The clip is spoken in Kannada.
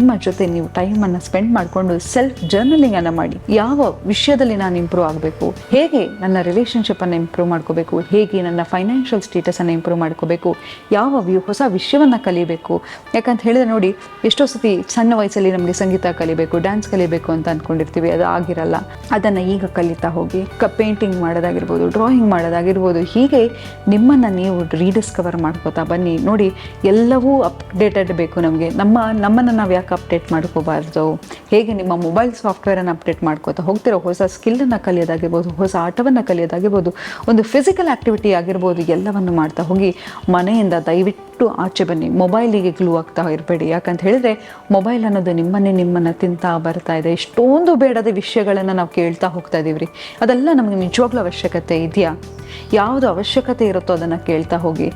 ನಿಮ್ಮ ಜೊತೆ ನೀವು ಟೈಮನ್ನು ಸ್ಪೆಂಡ್ ಮಾಡಿಕೊಂಡು ಸೆಲ್ಫ್ ಜರ್ನಲಿಂಗನ್ನು ಮಾಡಿ. ಯಾವ ವಿಷಯದಲ್ಲಿ ನಾನು ಇಂಪ್ರೂವ್ ಆಗಬೇಕು, ಹೇಗೆ ನನ್ನ ರಿಲೇಷನ್ಶಿಪ್ಪನ್ನು ಇಂಪ್ರೂವ್ ಮಾಡ್ಕೋಬೇಕು, ಹೇಗೆ ನನ್ನ ಫೈನಾನ್ಷಿಯಲ್ ಸ್ಟೇಟಸನ್ನು ಇಂಪ್ರೂವ್ ಮಾಡ್ಕೋಬೇಕು, ಯಾವ ಹೊಸ ವಿಷಯವನ್ನು ಕಲಿಬೇಕು. ಯಾಕಂತ ಹೇಳಿದ್ರೆ ನೋಡಿ, ಎಷ್ಟೋ ಸತಿ ಸಣ್ಣ ವಯಸ್ಸಲ್ಲಿ ನಮಗೆ ಸಂಗೀತ ಕಲಿಬೇಕು, ಡ್ಯಾನ್ಸ್ ಕಲಿಬೇಕು ಅಂತ ಅಂದ್ಕೊಂಡಿರ್ತೀವಿ, ಅದು ಆಗಿರಲ್ಲ. ಅದನ್ನು ಈಗ ಕಲಿತಾ ಹೋಗಿ. ಪೇಂಟಿಂಗ್ ಮಾಡೋದಾಗಿರ್ಬೋದು, ಡ್ರಾಯಿಂಗ್ ಮಾಡೋದಾಗಿರ್ಬೋದು, ಹೀಗೆ ನಿಮ್ಮನ್ನು ನೀವು ರೀಡಿಸ್ಕವರ್ ಮಾಡ್ಕೋತಾ ಬನ್ನಿ. ನೋಡಿ, ಎಲ್ಲವೂ ಅಪ್ಡೇಟೆಡ್ ಬೇಕು ನಮಗೆ. ನಮ್ಮನ್ನು ನಾವು ಯಾಕೆ ಅಪ್ಡೇಟ್ ಮಾಡ್ಕೋಬಾರ್ದು? ಹೇಗೆ ನಿಮ್ಮ ಮೊಬೈಲ್ ಸಾಫ್ಟ್ವೇರನ್ನು ಅಪ್ಡೇಟ್ ಮಾಡ್ಕೋತಾ ಹೋಗ್ತಿರೋ, ಹೊಸ ಸ್ಕಿಲ್ಲನ್ನು ಕಲಿಯೋದಾಗಿರ್ಬೋದು, ಹೊಸ ಆಟವನ್ನು ಕಲಿಯೋದಾಗಿರ್ಬೋದು, ಒಂದು ಫಿಸಿಕಲ್ ಆ್ಯಕ್ಟಿವಿಟಿ ಆಗಿರ್ಬೋದು, ಎಲ್ಲವನ್ನು ಮಾಡ್ತಾ ಹೋಗಿ. ಮನೆಯಿಂದ ದಯವಿಟ್ಟು ಆಚೆ ಬನ್ನಿ. ಮೊಬೈಲಿಗೆ ಗ್ಲೂ ಆಗ್ತಾ ಇರಬೇಡಿ. ಯಾಕಂತ ಹೇಳಿದ್ರೆ ಮೊಬೈಲ್ ಅನ್ನೋದು ನಿಮ್ಮನ್ನು ತಿಂತಾ ಬರ್ತಾ ಇದೆ. ಎಷ್ಟೊಂದು ಬೇಡದ ವಿಷಯಗಳನ್ನು ನಾವು ಕೇಳ್ತಾ ಹೋಗ್ತಾ ಇದೀವಿ ರೀ. ಅದೆಲ್ಲ ನಮಗೆ ನಿಜವಾಗ್ಲೂ ಅವಶ್ಯಕತೆ ಇದೆಯಾ? ಯಾವುದು ಅವಶ್ಯಕತೆ ಇರುತ್ತೋ ಅದನ್ನು ಕೇಳ್ತಾ ಹೋಗಿ.